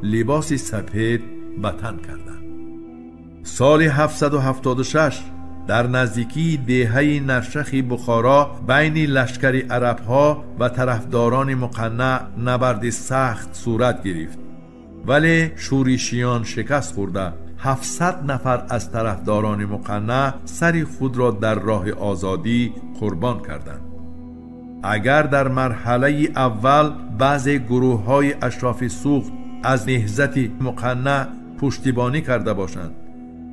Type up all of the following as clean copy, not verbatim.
لباس سپید به تن کردند. سال 776 در نزدیکی دهه نرشخ بخارا بین لشکر عرب‌ها و طرفداران مقنع نبرد سخت صورت گرفت، ولی شورشیان شکست خورده 700 نفر از طرفداران مقنع سر خود را در راه آزادی قربان کردند. اگر در مرحله اول بعضی گروه‌های اشراف سوخت از نهضت مقنع پشتیبانی کرده باشند،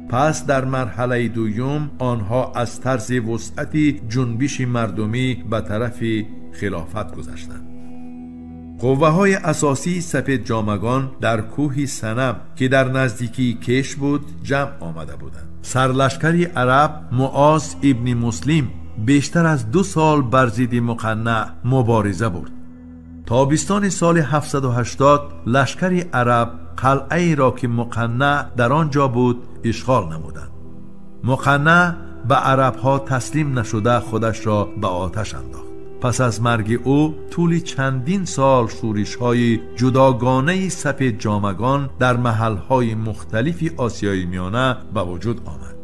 پس در مرحله دوم آنها از طرز وسعت جنبش مردمی به طرف خلافت گذشتند. قوه‌های اساسی سپید جامگان در کوه سنم که در نزدیکی کش بود جمع آمده بودند. سرلشکری عرب معاذ ابن مسلم بیشتر از 2 سال بر ضد مقنع مبارزه برد. تابستان سال 780 لشکری عرب قلعه را که مقنع در آنجا بود اشغال نمودند. مقنع به عربها تسلیم نشده خودش را به آتش انداخت. پس از مرگ او طول چندین سال شورش‌های جداگانه سپید جامگان در محل‌های مختلف آسیای میانه به وجود آمد.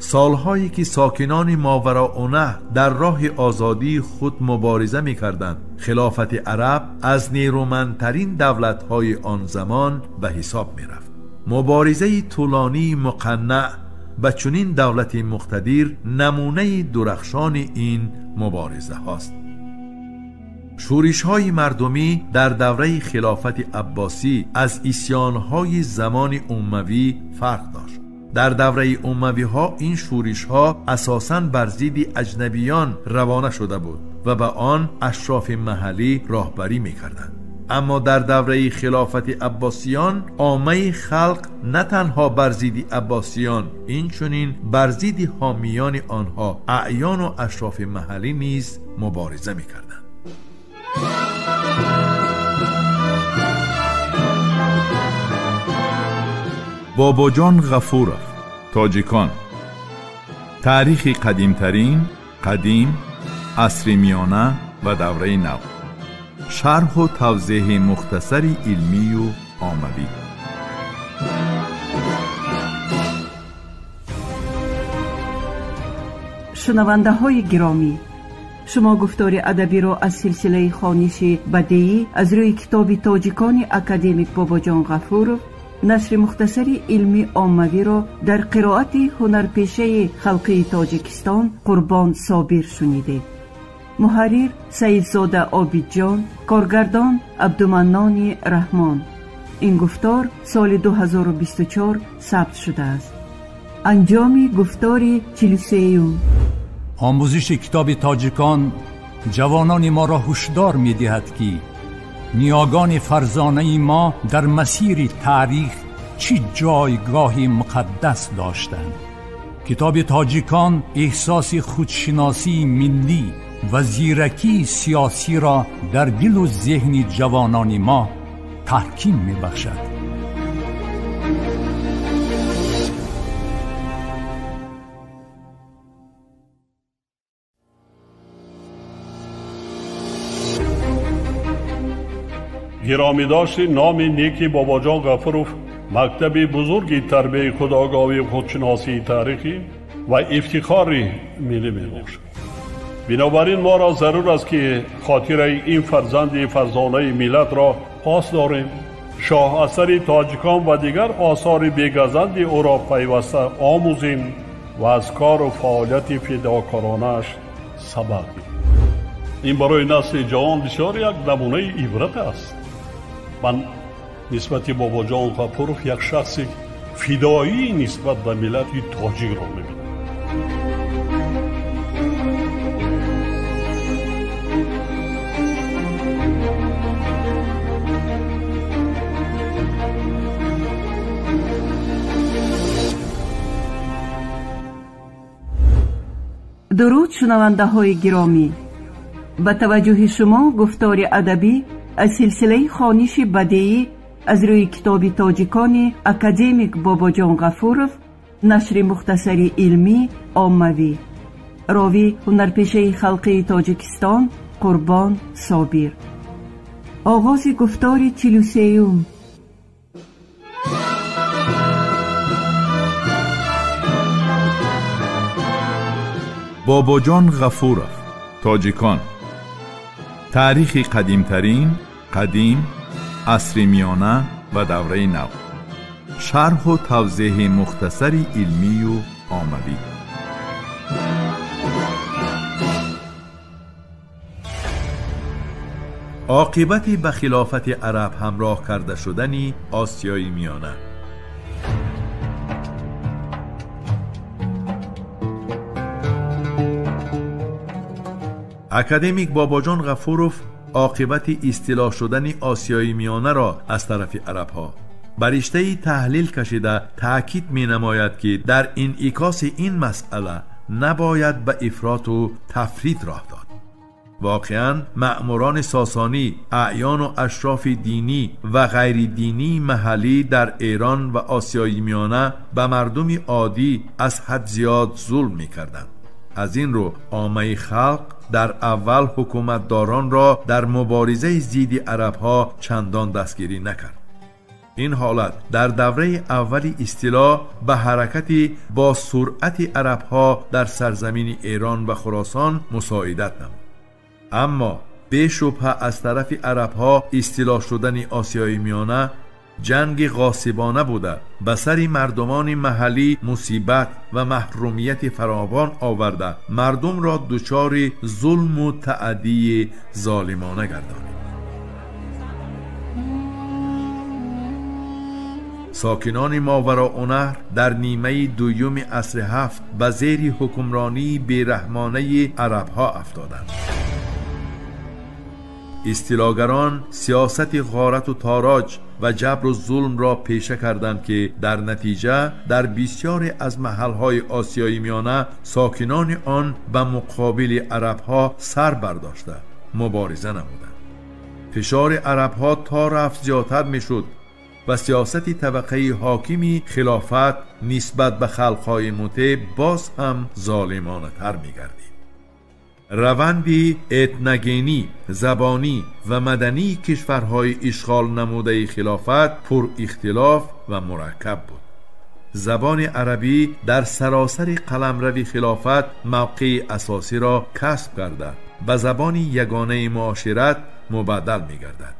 سالهایی که ساکنان ماوراءالنهر در راه آزادی خود مبارزه می‌کردند، خلافت عرب از نیرومندترین دولت‌های آن زمان به حساب می‌رفت. مبارزه طولانی مقنع با چنین دولت مقتدر نمونه درخشان این مبارزه هاست. شورش‌های مردمی در دوره خلافت عباسی از عصیان‌های زمان اموی فرق داشت. در دوره اموی ها این شورش ها اساساً بر ضد اجنبیان روانه شده بود و به آن اشراف محلی راهبری می‌کردند. اما در دوره خلافت عباسیان عامه خلق نه تنها بر ضد عباسیان، اینچنین بر ضد حامیان آنها اعیان و اشراف محلی نیز مبارزه می‌کردند. باباجان غفورов، تاجیکان. تاریخ قدیمترین، قدیم، عصر میانه و دوره نو. شرح و توضیح مختصری علمی و عاموی. شنونده های گرامی، شما گفتار ادبی را از سلسله خوانش بدیعی از روی کتاب تاجیکان اکادمیک باباجان غفورов نشر مختصری علمی عاموی را در قرائت هنرپیشه خلقی تاجیکستان قربان صابر شنیدید. محرر سیدزاده عابدجان، کارگردان عبدالمنان رحمان. این گفتار سال 2024 ثبت شده است. انجام گفتار 43. آموزش کتاب تاجیکان جوانان ما را هشدار می دهد که نیاگان فرزانه ما در مسیر تاریخ چی جایگاه مقدس داشتند. کتاب تاجیکان احساس خودشناسی ملی و زیرکی سیاسی را در دل و ذهن جوانان ما تحکیم می بخشد. گرامی داشت نام نیکی باباجان غفورов مکتب بزرگی تربیت خودآگاهی و خودشناسی تاریخی و افتخار ملی میباشد. بنابراین ما را ضرور است که خاطره این فرزند فرزانه ملت را پاس داریم. شاه اثر تاجیکان و دیگر آثار بیگزند او را پیوسته آموزیم و از کار و فعالیت فداکارانش سبق بگیریم. این برای نسل جوان بسیار یک نمونه عبرت است. من نسبت باباجان غفورov یک شخص فدایی نسبت به ملت تاجیک را می‌بینم. درود شنونده های گرامی، با توجه شما گفتار ادبی از سلسله خوانش بدیعی از روی کتاب تاجیکان اکادمیک باباجان غفورov نشر مختصری علمی عاموی. راوی هنرپیشه خلقی تاجیکستان قربان صابر. آغاز گفتار 43. باباجان غفورов تاجیکان. تاریخ قدیمترین، قدیم، عصر میانه و دوره نو. شرح و توضیح مختصری علمی و عملی. عاقبت به خلافت عرب همراه کرده شدن آسیای میانه. اکادمیک باباجان غفورов عاقبت اصطلاح شدن آسیای میانه را از طرف عرب ها بر رشته تحلیل کشیده تأکید می نماید که در انعکاس این مسئله نباید به افراط و تفریط راه داد. واقعاً مأموران ساسانی، اعیان و اشراف دینی و غیر دینی محلی در ایران و آسیای میانه به مردم عادی از حد زیاد ظلم می کردند. از این رو عامه خلق در اول حکومتداران را در مبارزه ضد عرب ها چندان دستگیری نکرد. این حالت در دوره اولی اصطلاح به حرکت با سرعت عرب ها در سرزمین ایران و خراسان مساعدت نمود. اما به شبهه از طرف عرب ها اصطلاح شدن آسیای میانه جنگ غاصبانه بوده به سر مردمان محلی مصیبت و محرومیت فراوان آورده مردم را دچار ظلم و تعدی ظالمانه گردانید. ساکنان ماوراءالنهر در نیمه دوم عصر هفت به زیر حکمرانی بیرحمانه عرب ها افتادند. اصطلاحگران سیاست غارت و تاراج و جبر و ظلم را پیشه کردند که در نتیجه در بسیاری از محلهای آسیای میانه ساکنان آن به مقابل عربها سر برداشته مبارزه نمودند. فشار عربها تا رفت زیادتر می شد و سیاست طبقه حاکمی خلافت نسبت به خلقهای مطیع باز هم ظالمانه تر می گردید. روندی اتنگینی، زبانی و مدنی کشورهای اشغال نموده خلافت پر اختلاف و مرکب بود. زبان عربی در سراسر قلمرو خلافت موقع اساسی را کسب کرده به زبان یگانه معاشرت مبدل می گردد.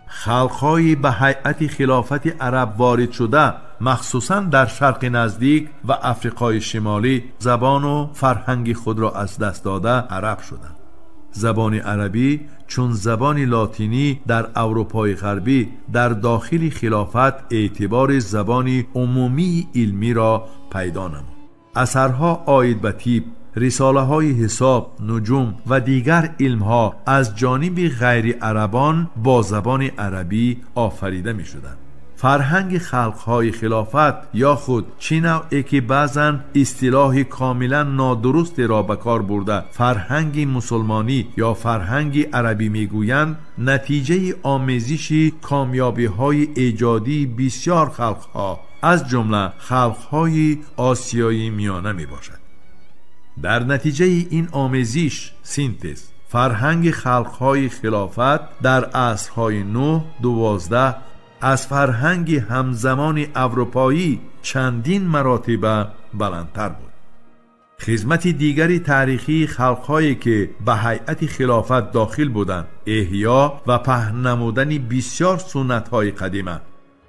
خلقهای به هیئت خلافت عرب وارد شده مخصوصاً در شرق نزدیک و افریقای شمالی زبان و فرهنگ خود را از دست داده عرب شدند. زبان عربی چون زبان لاتینی در اروپای غربی در داخل خلافت اعتبار زبانی عمومی علمی را پیدا نمود. اثرها عاید به طب، رساله های حساب، نجوم و دیگر علم ها از جانب غیر عربان با زبان عربی آفریده می شدند. فرهنگ خلق های خلافت یا خود چه نوعی که بعضن اصطلاح کاملا نادرست را به کار برده فرهنگ مسلمانی یا فرهنگ عربی می گویند، نتیجه آمیزش کامیابی های ایجادی بسیار خلق ها از جمله خلق های آسیای میانه می باشد. در نتیجه این آمیزش سینتز فرهنگ خلقهای خلافت در عصرهای 9-12 از فرهنگ همزمان اروپایی چندین مراتب بلندتر بود. خدمت دیگری تاریخی خلقهایی که به هیئت خلافت داخل بودند احیا و پهن نمودن بسیار سنت‌های قدیمه،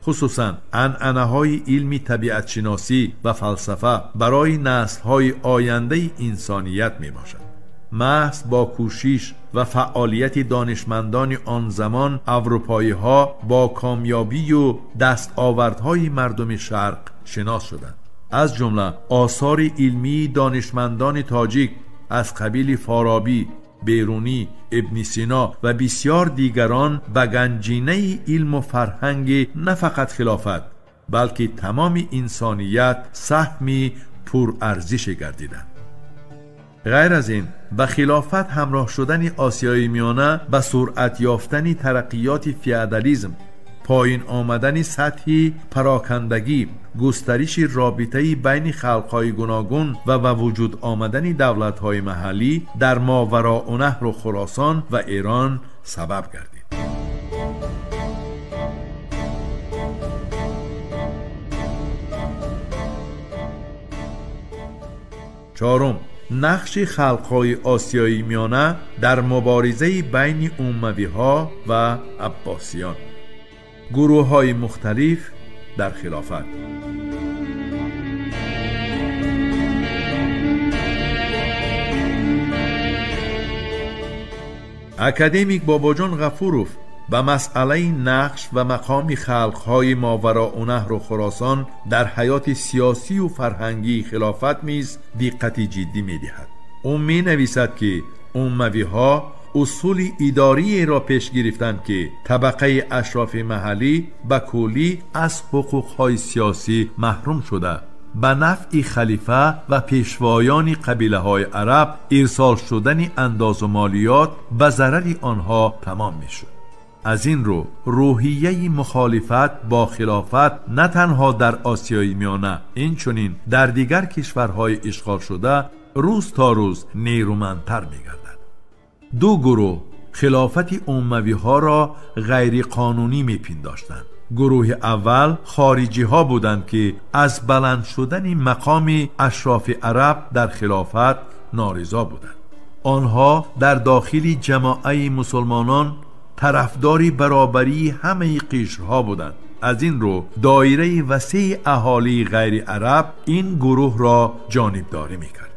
خصوصاً عنعنه‌های علمی طبیعت شناسی و فلسفه برای نسل‌های آینده انسانیت میباشد. محض با کوشش و فعالیت دانشمندان آن زمان اروپایی‌ها با کامیابی و دستاوردهای مردم شرق شناس شدند. از جمله آثار علمی دانشمندان تاجیک از قبیل فارابی، بیرونی، ابن سینا و بسیار دیگران به گنجینه علم و فرهنگ نه فقط خلافت بلکه تمام انسانیت سهمی پر ارزش گردیدند. غیر از این به خلافت همراه شدن آسیای میانه به سرعت یافتن ترقیات فئودالیسم، پایین آمدن سطح پراکندگی، گسترش رابطه بین خلقهای گوناگون و وجود آمدن دولت‌های محلی در ماوراءالنهر و خراسان و ایران سبب گردید. چهارم، نقش خلق‌های آسیایی میانه در مبارزه بین اموی‌ها و عباسیان. گروه‌های مختلف در خلافت. اکادمیک باباجان غفورов به مسئله نقش و مقام خلق‌های ماوراء نهر و خراسان در حیات سیاسی و فرهنگی خلافت نیز دقت جدی می‌دهد. او می‌نویسد که اموی‌ها اصول اداری را پیش گرفتند که طبقه اشراف محلی به کلی از حقوق‌های سیاسی محروم شده، به نفع خلیفه و پیشوایان قبیله‌های عرب ارسال شدن انداز و مالیات به ضرر آنها تمام می‌شد. از این رو روحیه مخالفت با خلافت نه تنها در آسیای میانه، اینچنین در دیگر کشورهای اشغال شده روز تا روز نیرومندتر می‌گردد. دو گروه خلافت اموی‌ها را غیر قانونی می‌پنداشتند. گروه اول خارجی ها بودند که از بلند شدن مقام اشراف عرب در خلافت نارضا بودند. آنها در داخل جماعه مسلمانان طرفدار برابری همه قشرها بودند. از این رو دایره وسیع اهالی غیر عرب این گروه را جانبداری میکرد.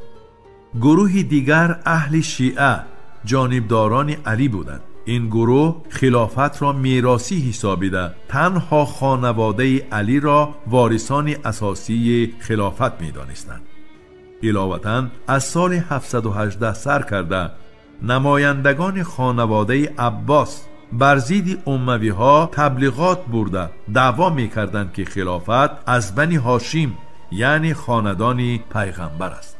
گروه دیگر اهل شیعه جانبداران علی بودند. این گروه خلافت را میراثی حسابیده تنها خانواده علی را وارثان اساسی خلافت می‌دانستند. علاوةً از سال 718 سر کرده نمایندگان خانواده عباس بر ضد اموی‌ها تبلیغات برده دعوا می‌کردند که خلافت از بنی هاشم یعنی خاندان پیغمبر است.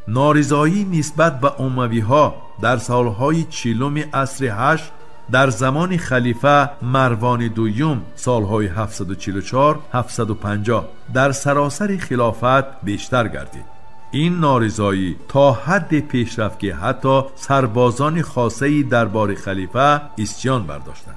نارضایی نسبت به اموی‌ها در سالهای 40 عصر 8 در زمان خلیفه مروان دویم سالهای 744-750 در سراسر خلافت بیشتر گردید. این نارضایی تا حد پیش رفت که حتی سربازان خاصه دربار خلیفه اسیان برداشتند.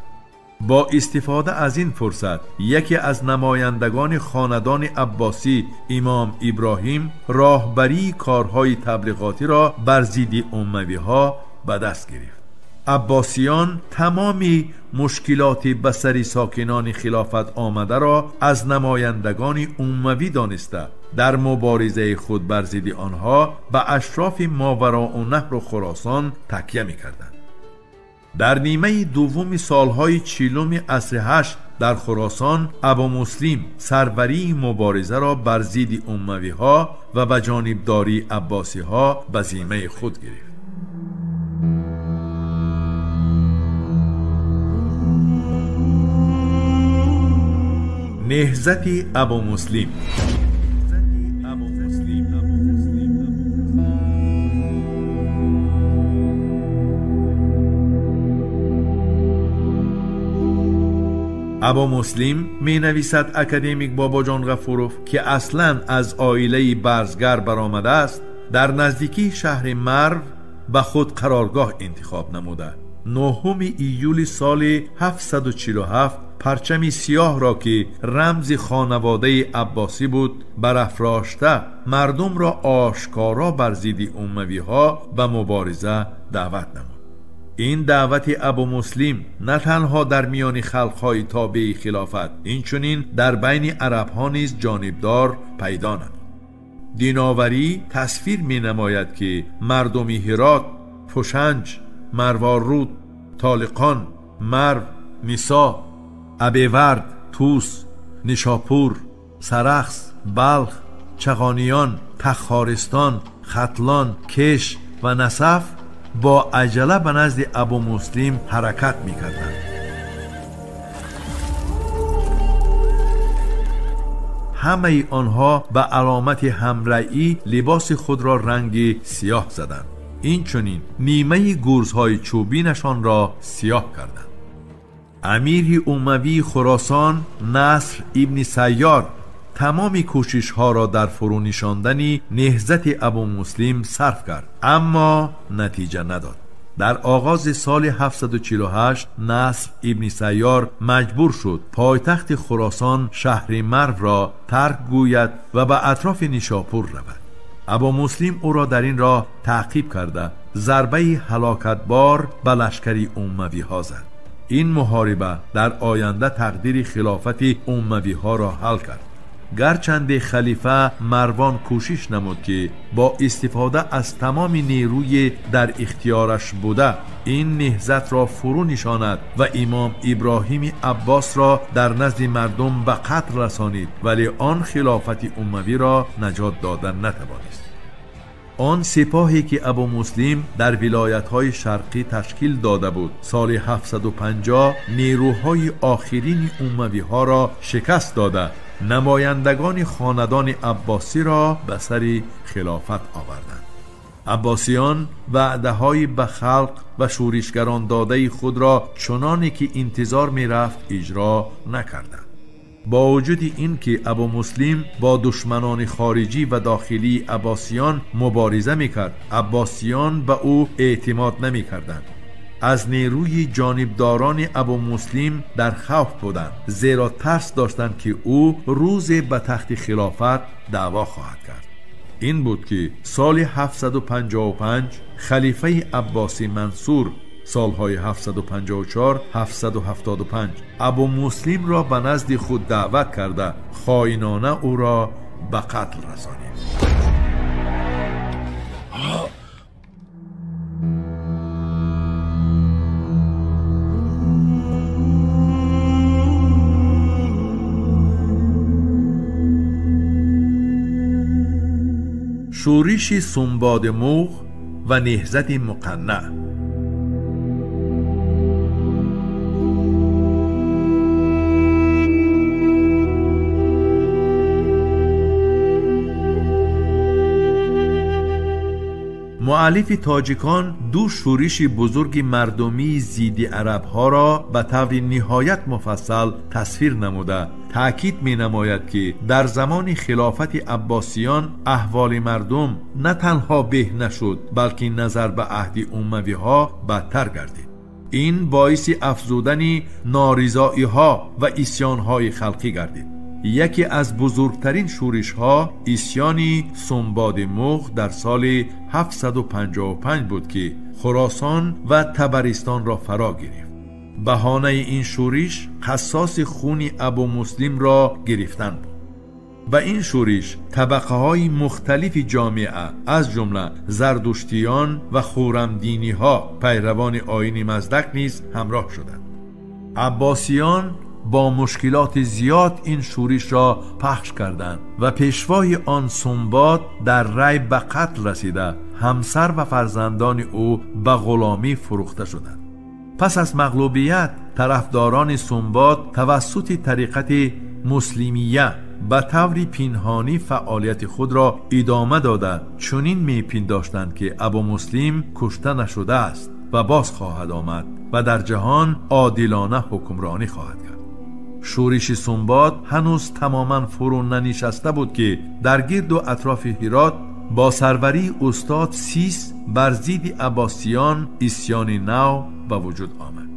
با استفاده از این فرصت یکی از نمایندگان خاندان عباسی امام ابراهیم راهبری کارهای تبلیغاتی را بر ضد اموی‌ها به دست گرفت. عباسیان تمامی مشکلات بصری ساکنان خلافت آمده را از نمایندگان اموی دانسته در مبارزه خود بر ضد آنها به اشراف ماوراء نهر و خراسان تکیه می‌کردند. در نیمه دوم سالهای 40 عصر 8 در خراسان ابو مسلم سروری مبارزه را بر ضد اموی‌ها و به جانبداری عباسی‌ها به ذمه خود گرفت. نهضت ابو مسلم. ابو مسلم می نویسد اکادمیک باباجان غفورov که اصلا از عائله برزگر برآمده است، در نزدیکی شهر مرو به خود قرارگاه انتخاب نموده. 9 ایول سال 747 پرچم سیاه را که رمز خانواده عباسی بود برافراشته مردم را آشکارا بر ضد اموی‌ها به مبارزه دعوت نمود. این دعوت ابو مسلم نه تنها در میان خلق‌های تابع خلافت، اینچنین در بین عرب‌ها نیز جانبدار پیدا نمود. دیناوری تصویر می نماید که مردمی هرات، پوشنج، مروارود، طالقان، مرو، نسا، ابیورد، توس، نشاپور، سرخس، بلخ، چغانیان، تخارستان، ختلان، کش و نصف با عجله به نزد ابو مسلم حرکت می‌کردند. همه آنها به علامت همرئی لباس خود را رنگ سیاه زدند. این چنین نیمه گرزهای چوبینشان را سیاه کردند. امیر اموی خراسان نصر ابن سیار تمامی کوشش ها را در فرو نشاندن نهضت ابو مسلم صرف کرد، اما نتیجه نداد. در آغاز سال 748 نصر ابن سیار مجبور شد پایتخت خراسان شهر مرو را ترک گوید و به اطراف نیشاپور رود. ابو مسلم او را در این راه تعقیب کرده ضربه هلاکتبار به لشکری اموی ها زد. این محاربه در آینده تقدیر خلافت اموی ها را حل کرد. گرچند خلیفه مروان کوشش نمود که با استفاده از تمام نیروی در اختیارش بوده این نهضت را فرو نشاند و امام ابراهیم عباس را در نزد مردم به قتل رسانید، ولی آن خلافت اموی را نجات دادن نتوانست. آن سپاهی که ابو مسلم در ولایت‌های شرقی تشکیل داده بود سال 750 نیروهای آخرین اموی ها را شکست داده نمایندگان خاندان عباسی را به سر خلافت آوردند. عباسیان وعده‌های به خلق و شورشگران داده خود را چنانی که انتظار می رفت اجرا نکردند. با وجود این که ابو مسلم با دشمنان خارجی و داخلی عباسیان مبارزه می کرد، عباسیان به او اعتماد نمی کردند. از نیروی جانبداران ابو مسلم در خوف بودند، زیرا ترس داشتند که او روز به تخت خلافت دعوا خواهد کرد. این بود که سال 755 خلیفه عباسی منصور سالهای 754 775 ابو مسلم را به نزد خود دعوت کرده خائنانه او را به قتل رسانید. شورش سنباد موغ و نهضت مقنع. مؤلف تاجیکان دو شورش بزرگ مردمی ضد عرب ها را به طور نهایت مفصل تصویر نموده تأکید می نماید که در زمان خلافت عباسیان احوال مردم نه تنها به نشد بلکه نظر به عهد اموی ها بدتر گردید. این باعث افزودن نارضایی ها و اسیان های خلقی گردید. یکی از بزرگترین شورش ها اسیان سنباد موغ در سال 755 بود که خراسان و تبرستان را فرا گرفت. بهانه این شورش قصاص خون ابو مسلم را گرفتن بود. و این شورش طبقه های مختلف جامعه از جمله زردشتیان و خرمدینی ها پیروان آیین مزدک نیز همراه شدند. عباسیان با مشکلات زیاد این شورش را پخش کردند و پیشوای آن سنباد در ری به قتل رسیده همسر و فرزندان او به غلامی فروخته شدند. پس از مغلوبیت طرفداران سنباد توسط طریقت مسلمیه به طور پنهانی فعالیت خود را ادامه داده چنین میپنداشتند که ابو مسلم کشته نشده است و باز خواهد آمد و در جهان عادلانه حکمرانی خواهد کرد. شورش سنباد هنوز تماما فرو ننشسته بود که در گرد و اطراف هرات با سروری استاد سیس بر ضد عباسیان اسیان نو به وجود آمد.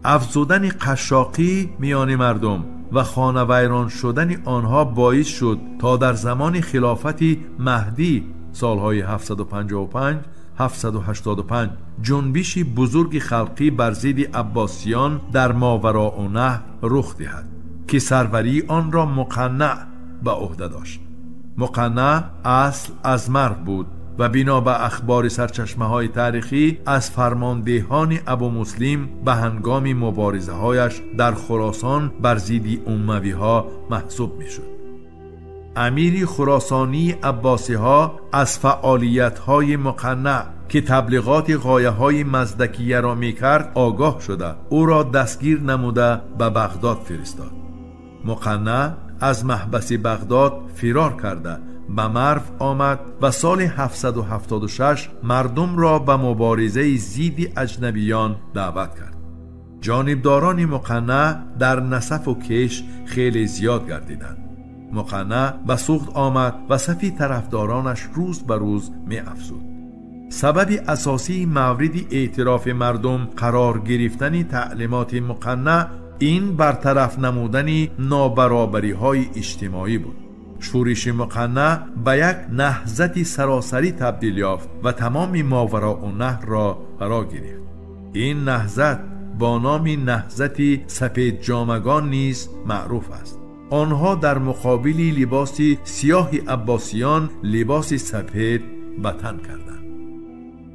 افزودن قشاقی میان مردم و خانه ویران شدن آنها باعث شد تا در زمان خلافت مهدی سالهای 755 785 جنبش بزرگ خلقی بر ضد عباسیان در ماوراءالنهر رخ دهد که سروری آن را مقنع به عهده داشت. مقنع اصل از مرو بود و بنا به اخبار سرچشمه های تاریخی از فرماندهان ابو مسلم به هنگام مبارزه هایش در خراسان بر ضد اموی ها محسوب می شد. امیر خراسانی عباسی ها از فعالیت های مقنع که تبلیغات غایه های مزدکیه را می کرد آگاه شده او را دستگیر نموده به بغداد فرستاد. مقنع از محبس بغداد فرار کرده به مرو آمد و سال 776 مردم را به مبارزه ضد اجنبیان دعوت کرد. جانبداران مقنع در نسف و کش خیلی زیاد گردیدند. مقنع به سوخت آمد و صف طرفدارانش روز به روز می افزود. سبب اساسی مورد اعتراف مردم قرار گرفتن تعلیمات مقنع این برطرف نمودن نابرابری های اجتماعی بود. شورش مقنع به یک نهضت سراسری تبدیل یافت و تمام ماوراءالنهر را فرا گرفت. این نهضت با نام نهضت سپید جامگان نیز معروف است. آنها در مقابل لباس سیاه عباسیان لباس سپید به تن کردند.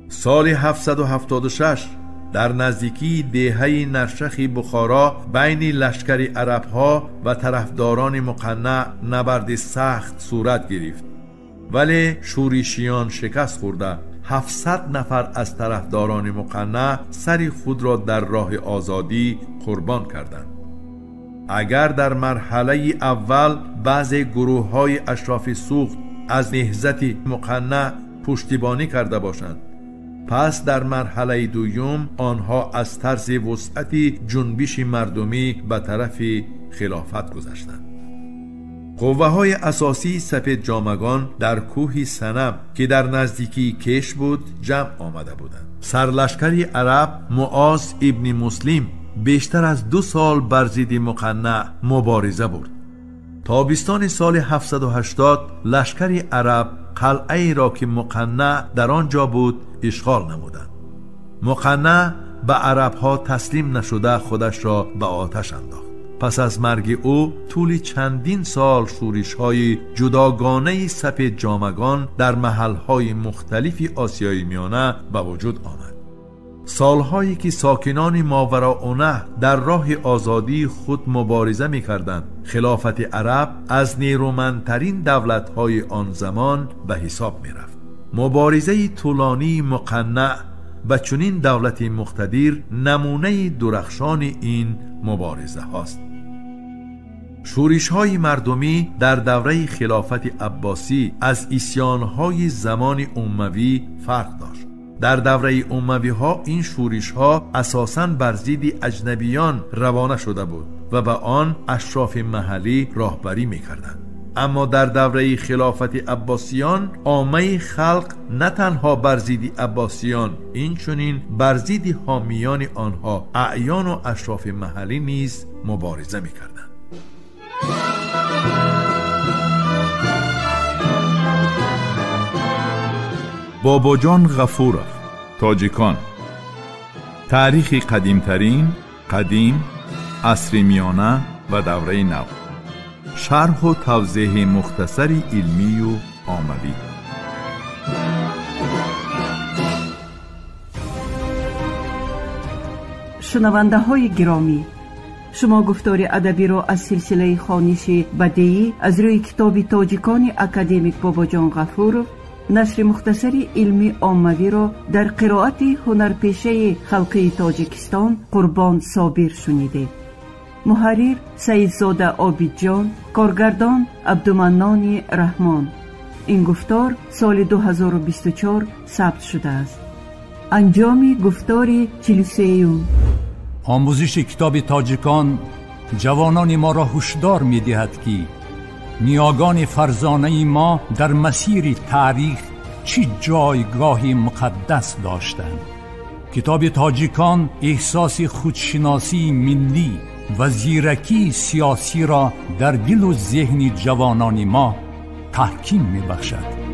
سال 776 در نزدیکی دهه نرشخ بخارا بین لشکر عربها و طرفداران مقنع نبرد سخت صورت گرفت، ولی شورشیان شکست خورده 700 نفر از طرفداران مقنع سر خود را در راه آزادی قربان کردند. اگر در مرحله اول بعض گروه های اشراف سوخت از نهضت مقنع پشتیبانی کرده باشند، پس در مرحله دوم آنها از طرز وسعت جنبش مردمی به طرف خلافت گذشتند. قوه های اساسی سپید جامگان در کوه سنم که در نزدیکی کش بود جمع آمده بودند. سرلشکری عرب معاذ ابن مسلم بیشتر از 2 سال بر ضد مقنع مبارزه برد. تابستان سال 780 لشکری عرب قلعه را که مقنع در آنجا بود اشغال نمودند. مقنع به عربها تسلیم نشده خودش را به آتش انداخت. پس از مرگ او طول چندین سال شورش‌های جداگانه سپید جامگان در محل‌های مختلف آسیای میانه به وجود آمد. سالهایی که ساکنان ماوراءالنهر در راه آزادی خود مبارزه می‌کردند، خلافت عرب از نیرومندترین دولت‌های آن زمان به حساب می‌رفت. مبارزه طولانی مقنع با چنین دولت مقتدر نمونه درخشان این مبارزه هاست. شورش‌های مردمی در دوره خلافت عباسی از عصیان‌های زمان اموی فرق داشت. در دوره اموی ها این شورش ها اساساً بر ضد اجنبیان روانه شده بود و به آن اشراف محلی راهبری می‌کردند. اما در دوره خلافت عباسیان عامه خلق نه تنها بر ضد عباسیان، این چنین بر ضد حامیان آنها اعیان و اشراف محلی نیز مبارزه می‌کردند. باباجان غفورов، تاجیکان. تاریخ قدیمترین، قدیم، عصر میانه و دوره نو. شرح و توضیح مختصری علمی و عاموی. شنونده های گرامی، شما گفتار ادبی را از سلسله خوانش بدیعی از روی کتاب تاجیکان اکادمیک باباجان غفورов نشر مختصری علمی عاموی را در قرائت هنرپیشه خلقی تاجیکستان قربان صابر شنیدید. محرر سیدزاده عابدجان، کارگردان عبدالمنان رحمان. این گفتار سال 2024 ثبت شده است. انجام گفتار 43. آموزش کتاب تاجیکان جوانان ما را هشدار می دهد که نیاگان فرزانه ما در مسیر تاریخ چه جایگاه مقدس داشتند. کتاب تاجیکان احساس خودشناسی ملی و زیرکی سیاسی را در دل و ذهن جوانان ما تحکیم می بخشد.